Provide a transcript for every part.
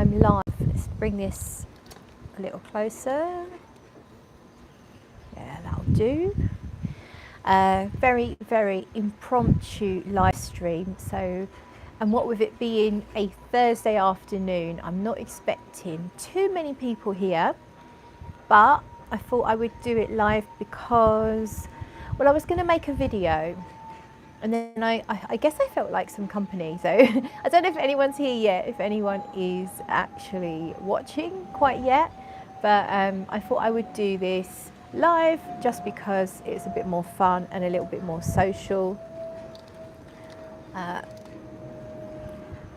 I'm live. Let's bring this a little closer. Yeah, that'll do. Very, very impromptu live stream. So, and what with it being a Thursday afternoon, I'm not expecting too many people here, but I thought I would do it live because, well, I was going to make a video, and then I guess I felt like some company. So I don't know if anyone's here yet, if anyone is actually watching quite yet, but I thought I would do this live just because it's a bit more fun and a little bit more social.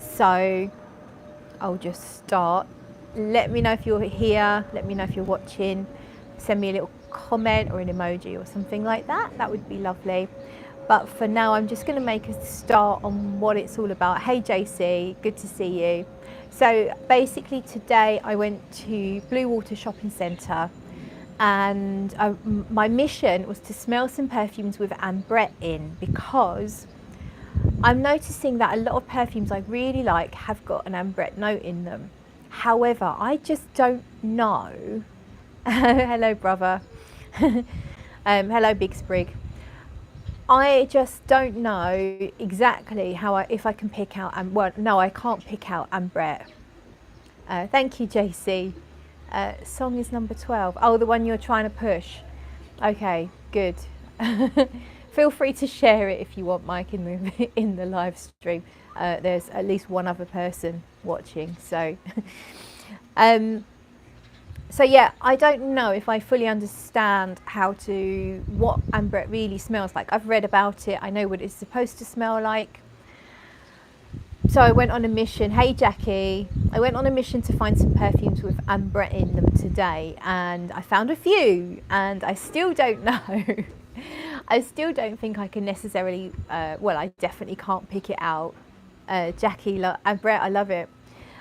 So I'll just start. Let me know if you're here, let me know if you're watching, send me a little comment or an emoji or something like that. That would be lovely. But for now, I'm just going to make a start on what it's all about. Hey JC, good to see you. So basically today I went to Blue Water Shopping Centre, and my mission was to smell some perfumes with ambrette in, because I'm noticing that a lot of perfumes I really like have got an ambrette note in them. However, I just don't know. Hello, brother. Hello, Big Sprig. I just don't know exactly how if I can pick out, well, no, I can't pick out ambrette. Thank you, JC. Song is number 12. Oh, the one you're trying to push. Okay, good. Feel free to share it if you want, Mike, in the live stream. There's at least one other person watching, so. So yeah, I don't know if I fully understand what ambrette really smells like. I've read about it, I know what it's supposed to smell like. So I went on a mission. Hey Jackie, I went on a mission to find some perfumes with ambrette in them today, and I found a few, and I still don't know. I still don't think I can necessarily, well, I definitely can't pick it out. Jackie, ambrette, I love it.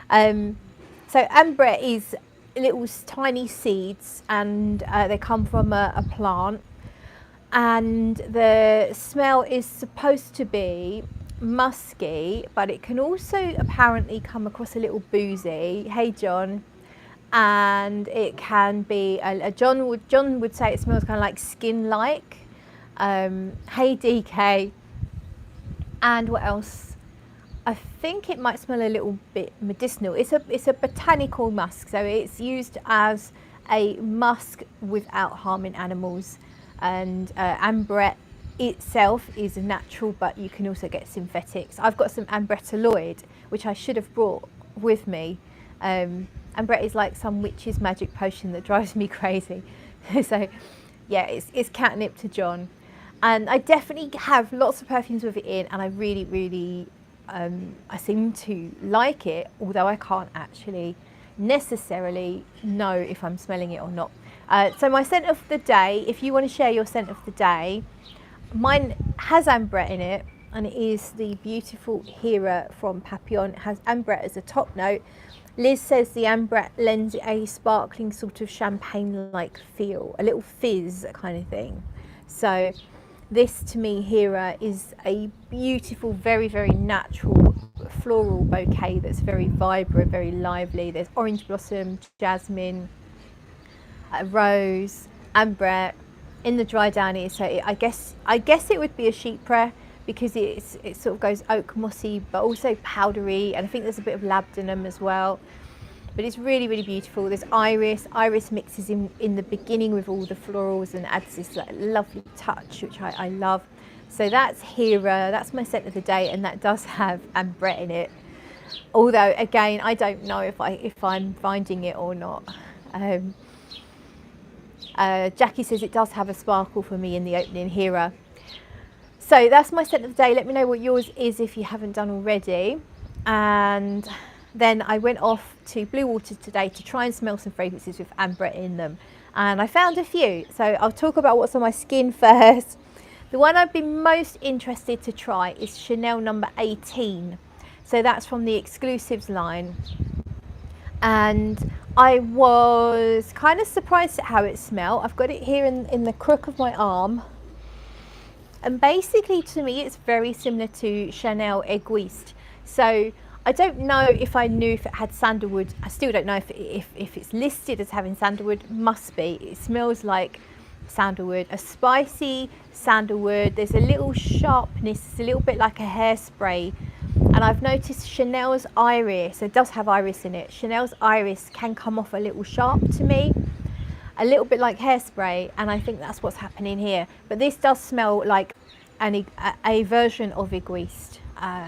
So ambrette is little tiny seeds, and they come from a plant, and the smell is supposed to be musky, but it can also apparently come across a little boozy. Hey John. And it can be John would say it smells kind of like skin like. Hey DK. And what else? I think it might smell a little bit medicinal. It's a botanical musk, so it's used as a musk without harming animals. And ambrette itself is natural, but you can also get synthetics. I've got some ambretaloid, which I should have brought with me. Ambrette is like some witch's magic potion that drives me crazy. So yeah, it's catnip to John. And I definitely have lots of perfumes with it in, and I really, really, I seem to like it, although I can't actually necessarily know if I'm smelling it or not. So my scent of the day, if you want to share your scent of the day, mine has ambrette in it, and it is the beautiful Hera from Papillon. It has ambrette as a top note. Liz says the ambrette lends a sparkling sort of champagne-like feel, a little fizz kind of thing. So this to me, Hera, is a beautiful, very, very natural floral bouquet that's very vibrant, very lively. There's orange blossom, jasmine, rose, ambrette. In the dry down here, so I guess it would be a chypre, because it sort of goes oak mossy, but also powdery, and I think there's a bit of labdanum as well. But it's really, really beautiful. There's iris. Iris mixes in the beginning with all the florals and adds this like lovely touch, which I love. So that's Hera. That's my scent of the day, and that does have ambrette in it. Although again, I don't know if I'm finding it or not. Jackie says it does have a sparkle for me in the opening, Hera. So that's my scent of the day. Let me know what yours is if you haven't done already. And then I went off to Blue Water today to try and smell some fragrances with ambrette in them. And I found a few. So I'll talk about what's on my skin first. The one I've been most interested to try is Chanel number 18. So that's from the Exclusives line. And I was kind of surprised at how it smelled. I've got it here in the crook of my arm. And basically to me it's very similar to Chanel Egoiste. So I don't know if I knew if it had sandalwood. I still don't know if it's listed as having sandalwood. Must be. It smells like sandalwood, a spicy sandalwood. There's a little sharpness. It's a little bit like a hairspray. And I've noticed Chanel's iris, it does have iris in it. Chanel's iris can come off a little sharp to me, a little bit like hairspray, and I think that's what's happening here. But this does smell like a version of Egoist.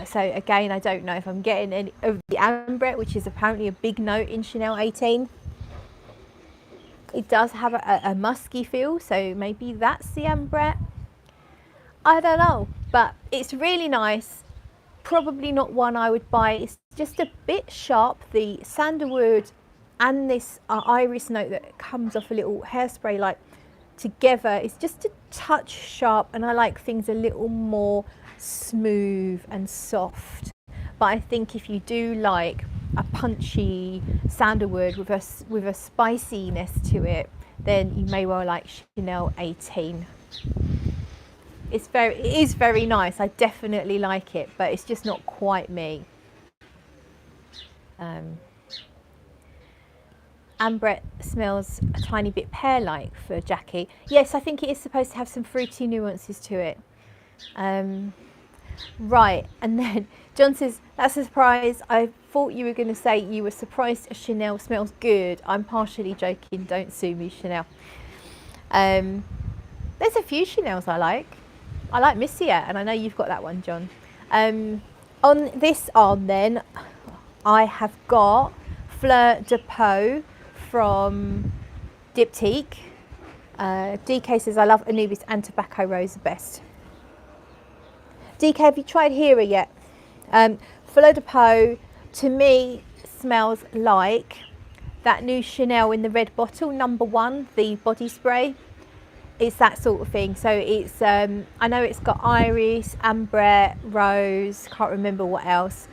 So again, I don't know if I'm getting any of the ambrette, which is apparently a big note in Chanel 18. It does have a musky feel, so maybe that's the ambrette. I don't know, but it's really nice. Probably not one I would buy. It's just a bit sharp. The sandalwood and this iris note that comes off a little hairspray like together, it's just a touch sharp, and I like things a little more smooth and soft. But I think if you do like a punchy sandalwood with a spiciness to it, then you may well like Chanel 18. It is very nice. I definitely like it, but it's just not quite me. Ambrette smells a tiny bit pear-like for Jackie. Yes, I think it is supposed to have some fruity nuances to it. Right, and then John says, that's a surprise. I thought you were going to say you were surprised a Chanel smells good. I'm partially joking. Don't sue me, Chanel. There's a few Chanels I like. I like Messier, and I know you've got that one, John. On this arm then, I have got Fleur de Peau from Diptique. DK says, I love Anubis and Tobacco Rose the best. DK, have you tried Hera yet? Fleur de Peau, to me, smells like that new Chanel in the red bottle, #1, the body spray. It's that sort of thing. So it's I know it's got iris, ambrette, rose, can't remember what else.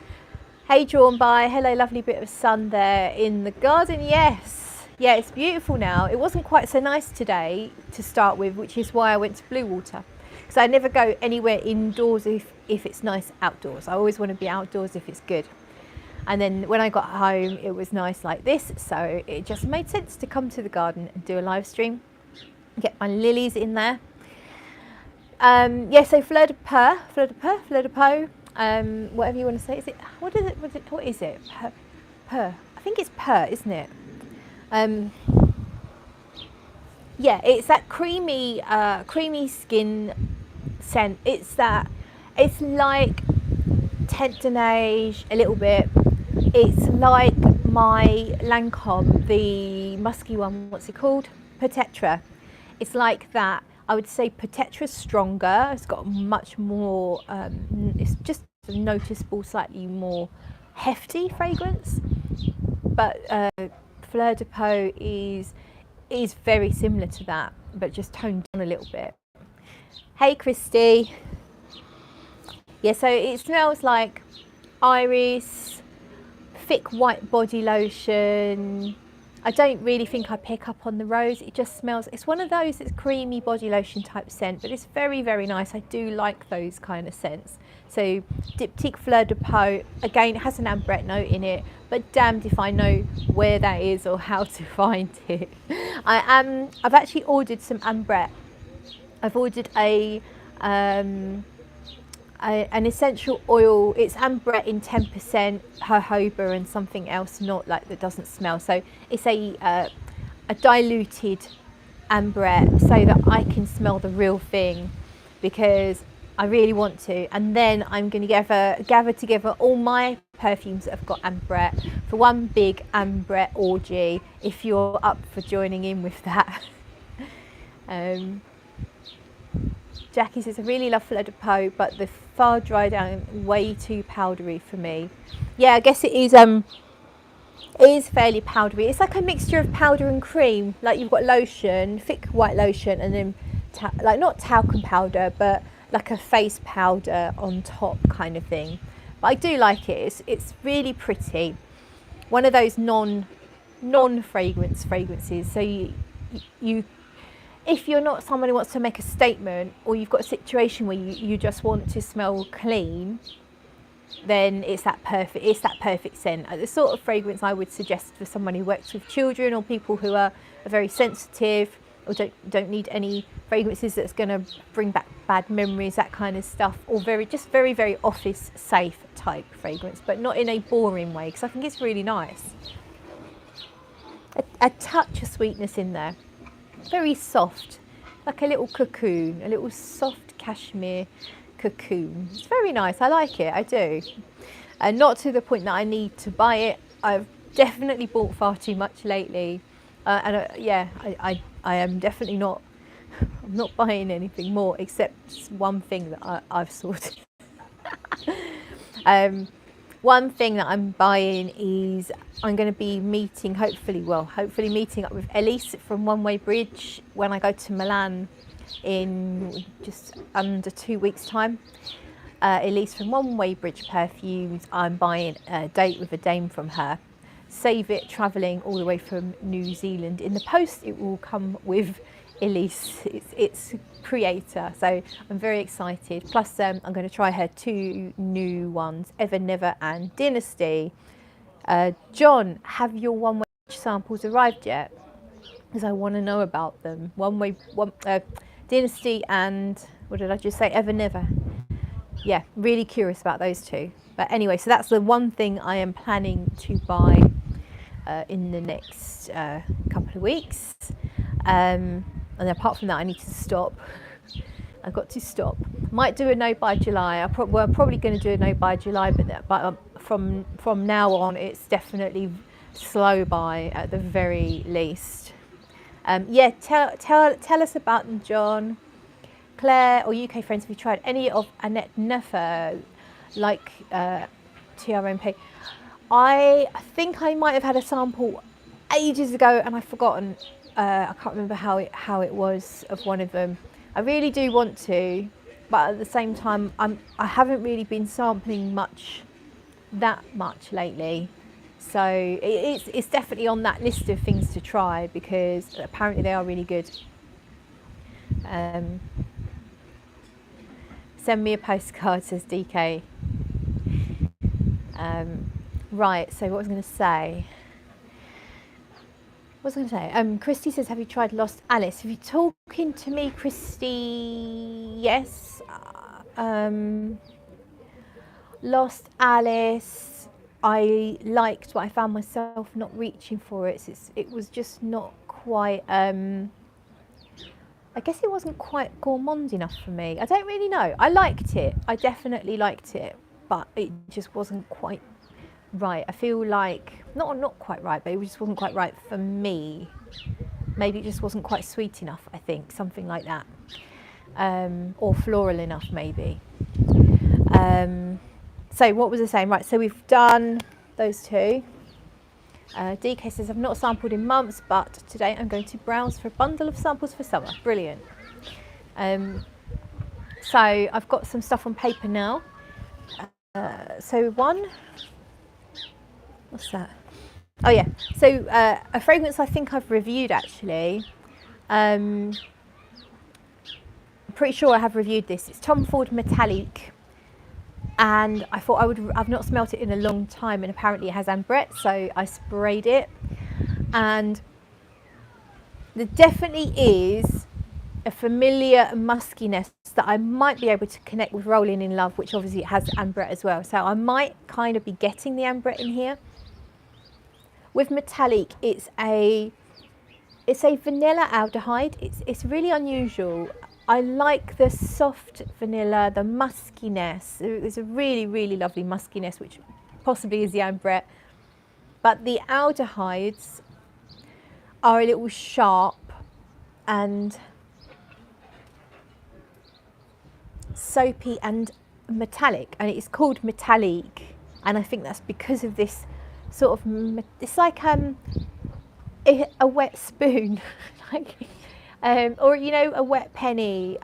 Hey, drawn by, hello, lovely bit of sun there in the garden. Yes, yeah, it's beautiful now. It wasn't quite so nice today to start with, which is why I went to Blue Water, because I never go anywhere indoors if it's nice outdoors. I always want to be outdoors if it's good. And then when I got home, it was nice like this, so it just made sense to come to the garden and do a live stream. Get my lilies in there. Yeah, so Fleur de Peau, whatever you want to say. Is it, what is it? Peau. I think it's Peau, isn't it? Yeah, it's that creamy skin scent. It's like Tente de Neige a little bit. It's like my Lancôme, the musky one, what's it called? Peut-être. It's like that. I would say Peut-être stronger. It's got much more, it's just a noticeable, slightly more hefty fragrance. But Fleur de Peau is very similar to that, but just toned down a little bit. Hey, Christy. Yeah, so it smells like iris, thick white body lotion. I don't really think I pick up on the rose. It just smells, it's one of those, it's creamy body lotion type scent, but it's very, very nice. I do like those kind of scents. So Diptique Fleur de Peau, again, it has an ambrette note in it, but damned if I know where that is or how to find it. I've actually ordered some ambrette. I've ordered an essential oil. It's ambrette in 10%, jojoba and something else, not like that doesn't smell. So it's a diluted ambrette so that I can smell the real thing, because I really want to. And then I'm going to gather together all my perfumes that have got ambrette for one big ambrette orgy, if you're up for joining in with that. Jackie says, I really love Fleur de Peau, but the far dry down, way too powdery for me. Yeah, I guess it is fairly powdery. It's like a mixture of powder and cream. Like you've got lotion, thick white lotion, and then like not talcum powder, but like a face powder on top kind of thing. But I do like it. It's really pretty. One of those non-fragrance fragrances. So you if you're not someone who wants to make a statement, or you've got a situation where you just want to smell clean, then it's that perfect scent. The sort of fragrance I would suggest for someone who works with children or people who are very sensitive or don't need any fragrances that's going to bring back bad memories, that kind of stuff, or very, very office safe type fragrance, but not in a boring way, because I think it's really nice. A touch of sweetness in there, very soft, like a little cocoon, a little soft cashmere cocoon. It's very nice. I like it. I do. And not to the point that I need to buy it. I've definitely bought far too much lately, yeah, I am definitely not. I'm not buying anything more except one thing that I've sorted. One thing that I'm buying is I'm going to be meeting, hopefully meeting up with Elise from One Way Bridge when I go to Milan in just under 2 weeks' time. Elise from One Way Bridge Perfumes. I'm buying a date with a dame from her. Save it, travelling all the way from New Zealand. In the post, it will come with Elise, its creator, so I'm very excited. Plus I'm going to try her 2 new ones, Ever Never and Dynasty. John, have your One Way samples arrived yet? Because I want to know about them. Dynasty and, what did I just say, Ever Never. Yeah, really curious about those 2. But anyway, so that's the one thing I am planning to buy in the next couple of weeks. And apart from that, I need to stop. I've got to stop. Might do a no buy July. We're probably going to do a no buy July, but from now on, it's definitely slow buy at the very least. Yeah, tell us about them, John. Claire or UK friends, have you tried any of Annette Nefer, like TRMP? I think I might have had a sample ages ago and I've forgotten. I can't remember how it was of one of them. I really do want to, but at the same time, I haven't really been sampling that much lately. So it's definitely on that list of things to try because apparently they are really good. Send me a postcard, says DK. Right, so what was I going to say? Christy says, have you tried Lost Alice? If you're talking to me, Christy, yes. Lost Alice, I liked, but I found myself not reaching for it. It was just not quite, I guess it wasn't quite gourmand enough for me. I don't really know. I liked it. I definitely liked it, but it just wasn't quite right. I feel like not quite right, but it just wasn't quite right for me. Maybe it just wasn't quite sweet enough, I think, something like that, or floral enough maybe. So what was I saying? Right, so we've done those 2. DK says, I've not sampled in months, but today I'm going to browse for a bundle of samples for summer. Brilliant. So I've got some stuff on paper now. So what's that? Oh yeah, so a fragrance I think I've reviewed actually. I'm pretty sure I have reviewed this. It's Tom Ford Metallic, and I thought I've not smelt it in a long time, and apparently it has ambrette, so I sprayed it, and there definitely is a familiar muskiness that I might be able to connect with Rolling in Love, which obviously has ambrette as well, so I might kind of be getting the ambrette in here. With Metallic, it's a vanilla aldehyde. It's really unusual. I like the soft vanilla, the muskiness. There's a really, really lovely muskiness, which possibly is the ambrette. But the aldehydes are a little sharp and soapy and metallic, and it's called Metallic. And I think that's because of this sort of, it's like a wet spoon, like, or you know, a wet penny.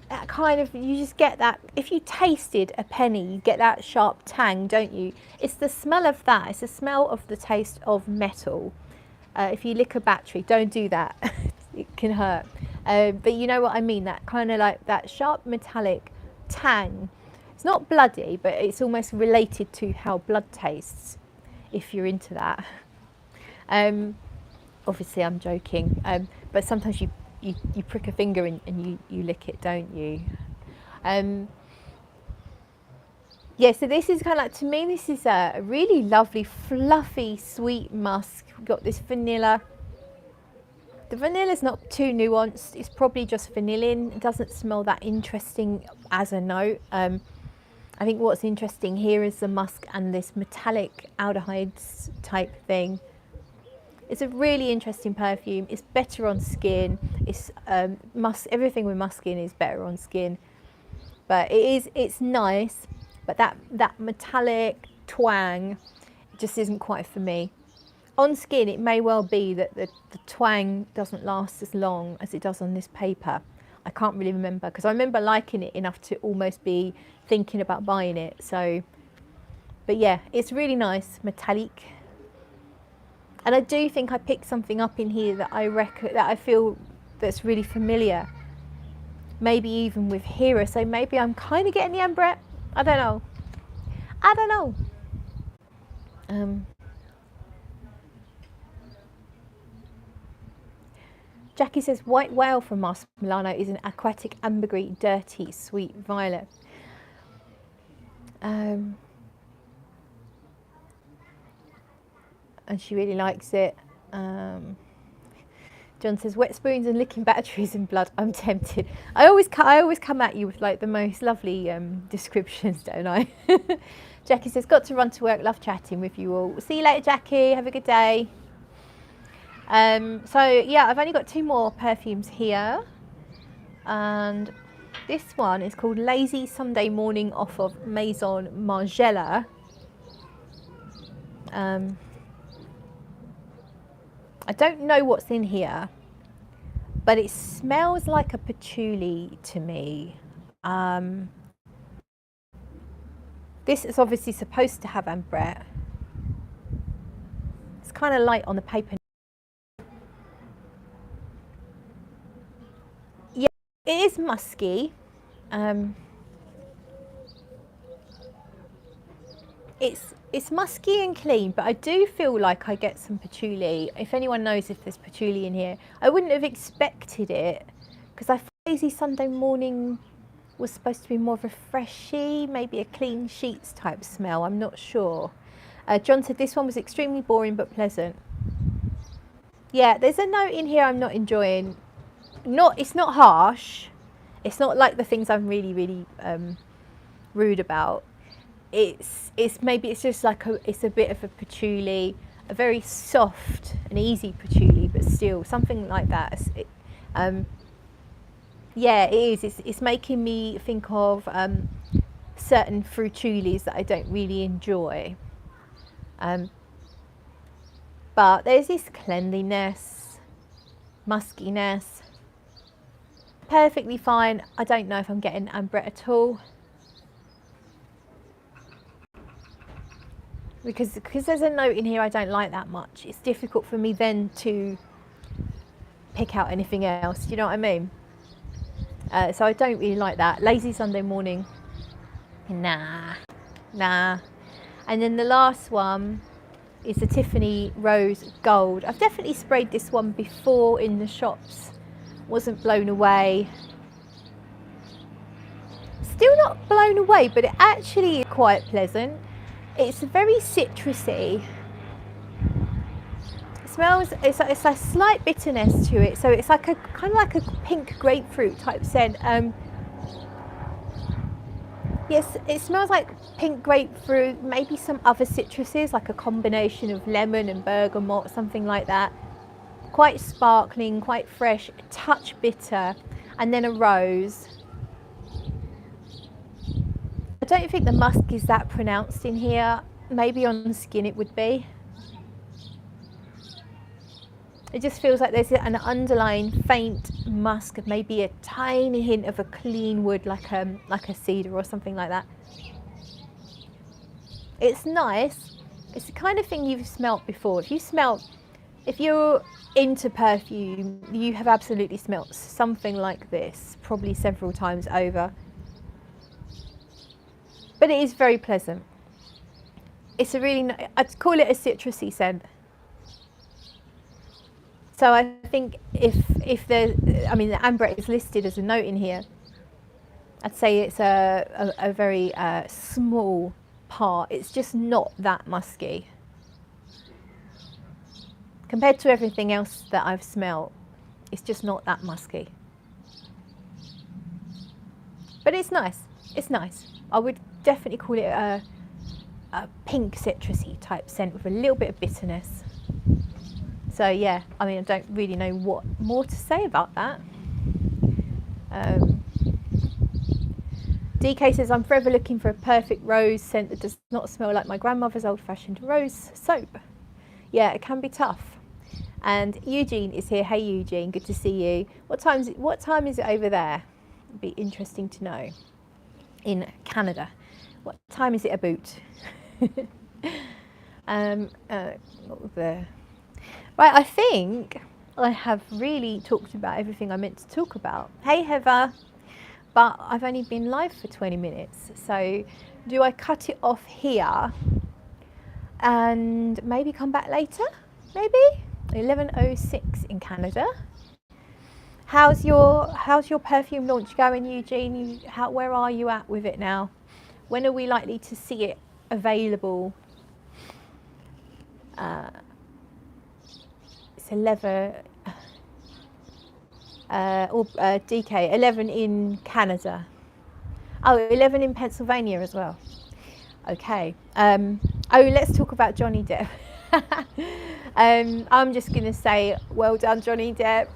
That kind of, you just get that. If you tasted a penny, you get that sharp tang, don't you? It's the smell of that. It's the smell of the taste of metal. If you lick a battery, don't do that. It can hurt. But you know what I mean. That kind of like that sharp metallic tang. It's not bloody, but it's almost related to how blood tastes, if you're into that. Obviously I'm joking, but sometimes you prick a finger and you lick it, don't you? Yeah, so this is kind of like, to me, this is a really lovely, fluffy, sweet musk. We've got this vanilla. The vanilla's not too nuanced. It's probably just vanillin. It doesn't smell that interesting as a note. I think what's interesting here is the musk and this metallic aldehydes type thing. It's a really interesting perfume. It's better on skin. It's everything with musk in is better on skin. But it's nice. But that metallic twang just isn't quite for me. On skin, it may well be that the twang doesn't last as long as it does on this paper. I can't really remember, because I remember liking it enough to almost be thinking about buying it. So, but yeah, it's really nice, metallic. And I do think I picked something up in here that I feel that's really familiar. Maybe even with Hera. So maybe I'm kind of getting the ambrette. I don't know. I don't know. Jackie says white whale from Mas Milano is an aquatic ambergris, dirty, sweet violet. And she really likes it. John says wet spoons and licking batteries in blood. I'm tempted. I always come at you with like the most lovely descriptions, don't I? Jackie says got to run to work. Love chatting with you all. See you later, Jackie. Have a good day. So yeah, I've only got 2 more perfumes here, and this one is called Lazy Sunday Morning off of Maison Margiela. I don't know what's in here, but it smells like a patchouli to me. This is obviously supposed to have ambrette. It's kind of light on the paper. Yeah, it is musky. It's musky and clean, but I do feel like I get some patchouli. If anyone knows if there's patchouli in here, I wouldn't have expected it, because I thought Lazy Sunday Morning was supposed to be more of a freshy, maybe a clean sheets type smell. I'm not sure. John said this one was extremely boring but pleasant. Yeah, there's a note in here I'm not enjoying. It's not harsh. It's not like the things I'm really rude about. It's just like it's a bit of a patchouli, a very soft and easy patchouli, but still something like that. Yeah, it is. It's making me think of certain fruitulis that I don't really enjoy. But there's this cleanliness, muskiness, perfectly fine. I don't know if I'm getting ambrette at all. Because there's a note in here I don't like that much. It's difficult for me then to pick out anything else. Do you know what I mean? So I don't really like that. Lazy Sunday Morning. Nah. And then the last one is the Tiffany Rose Gold. I've definitely sprayed this one before in the shops. Wasn't blown away. Still not blown away, but it actually is quite pleasant. It's very citrusy. It smells, it's a slight bitterness to it, so it's like a kind of like a pink grapefruit type scent. Yes, it smells like pink grapefruit, maybe some other citruses, like a combination of lemon and bergamot, something like that. Quite sparkling, quite fresh, a touch bitter, and then a rose. I don't think the musk is that pronounced in here. Maybe on the skin it would be. It just feels like there's an underlying faint musk, of maybe a tiny hint of a clean wood, like a cedar or something like that. It's nice. It's the kind of thing you've smelt before. If you're into perfume, you have absolutely smelt something like this, probably several times over. but it is very pleasant. It's a really, I'd call it a citrusy scent. So I think if the, I mean, the ambrette is listed as a note in here, I'd say it's a very small part. It's just not that musky. Compared to everything else that I've smelled, it's just not that musky. But it's nice. It's nice. I would definitely call it a pink citrusy type scent with a little bit of bitterness. So yeah, I mean, I don't really know what more to say about that. DK says, I'm forever looking for a perfect rose scent that does not smell like my grandmother's old-fashioned rose soap. Yeah, it can be tough. And Eugene is here. Hey Eugene, good to see you. What time is it over there? It'd be interesting to know. In Canada, what time is it about? What was the... Right, I think I have really talked about everything I meant to talk about. Hey Heather, but I've only been live for 20 minutes. So do I cut it off here and maybe come back later? Maybe? 11:06 in Canada. How's your perfume launch going, Eugene? Where are you at with it now? When are we likely to see it available? It's 11 DK, 11 in Canada. Oh, 11 in Pennsylvania as well. Okay. Oh, let's talk about Johnny Depp. I'm just going to say, well done, Johnny Depp.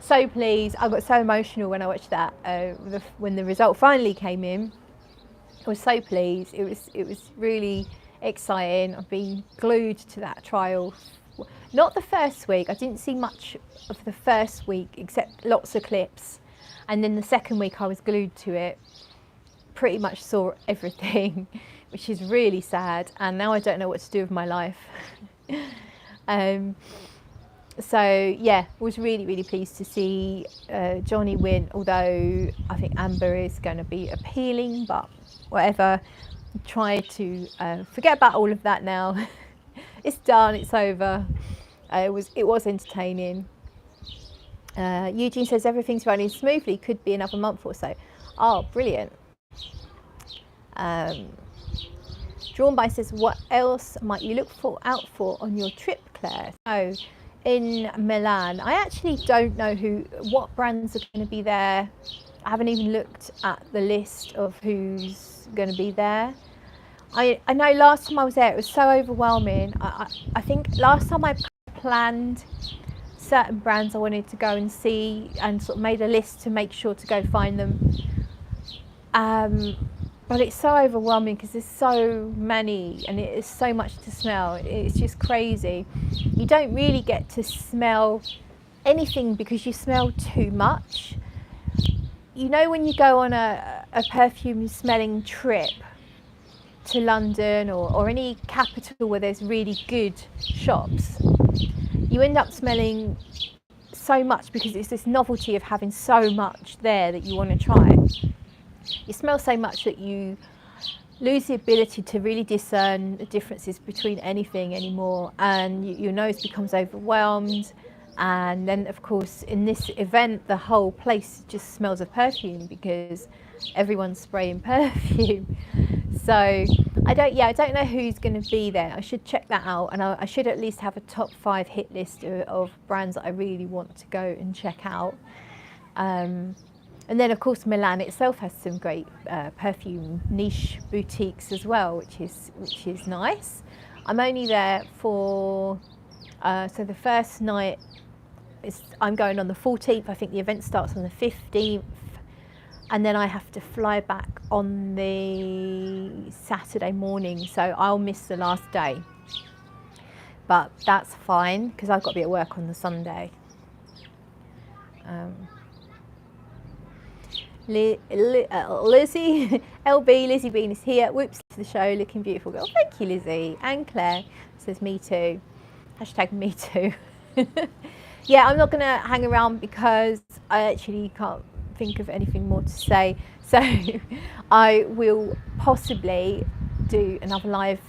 So pleased. I got so emotional when I watched that. When the result finally came in, I was so pleased. It was really exciting. I've been glued to that trial. Not the first week. I didn't see much of the first week except lots of clips, and then the second week I was glued to it. Pretty much saw everything, which is really sad. And now I don't know what to do with my life. So yeah, was really pleased to see Johnny win, although I think Amber is going to be appealing, but whatever. Try to forget about all of that now. It's done, it's over. It was entertaining. Eugene says everything's running smoothly, could be another month or so. Oh, brilliant. Drawn by says, what else might you look out for on your trip, Claire? So in Milan, I actually don't know what brands are going to be there. I haven't even looked at the list of who's going to be there. I know last time I was there it was so overwhelming. I think last time I planned certain brands I wanted to go and see and sort of made a list to make sure to go find them. But it's so overwhelming because there's so many and it is so much to smell. It's just crazy. You don't really get to smell anything because you smell too much. You know, when you go on a perfume smelling trip to London or any capital where there's really good shops, you end up smelling so much because it's this novelty of having so much there that you want to try. You smell so much that you lose the ability to really discern the differences between anything anymore, and your nose becomes overwhelmed. And then of course in this event the whole place just smells of perfume because everyone's spraying perfume. So I don't know who's going to be there. I should check that out, and I should at least have a top 5 hit list of brands that I really want to go and check out. And then of course Milan itself has some great perfume niche boutiques as well, which is nice. I'm only there for so the first night I'm going on the 14th. I think the event starts on the 15th, and then I have to fly back on the Saturday morning, so I'll miss the last day. But that's fine because I've got to be at work on the Sunday. Lizzie, Lizzie Bean is here. Whoops, to the show, looking beautiful girl. Thank you, Lizzie. And Claire says me too. Hashtag me too. Yeah, I'm not going to hang around because I actually can't think of anything more to say. So I will possibly do another live,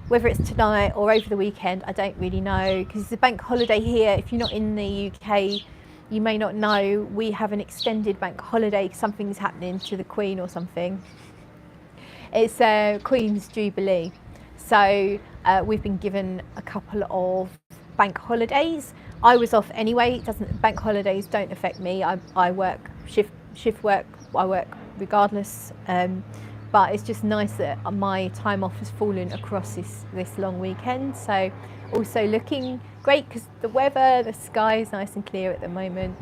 whether it's tonight or over the weekend, I don't really know, because it's a bank holiday here. If you're not in the UK, you may not know, we have an extended bank holiday. Something's happening to the Queen or something. It's Queen's Jubilee. So we've been given a couple of bank holidays. I was off anyway. Bank holidays don't affect me. I work shift work. I work regardless. But it's just nice that my time off has fallen across this long weekend. So also looking great because the weather, the sky is nice and clear at the moment.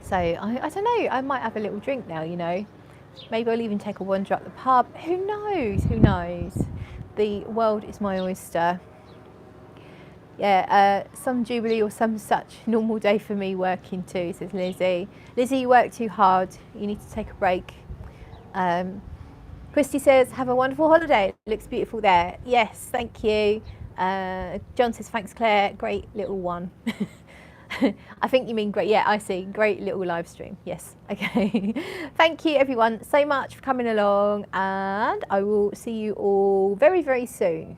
So I don't know, I might have a little drink now, you know. Maybe I'll even take a wander up the pub. Who knows? Who knows? The world is my oyster. Yeah, some Jubilee or some such normal day for me working too, says Lizzie. Lizzie, you work too hard. You need to take a break. Christy says, have a wonderful holiday. It looks beautiful there. Yes, thank you. John says, thanks, Claire. Great little one. I think you mean great. Yeah, I see. Great little live stream. Yes. Okay. Thank you, everyone, so much for coming along. And I will see you all very, very soon.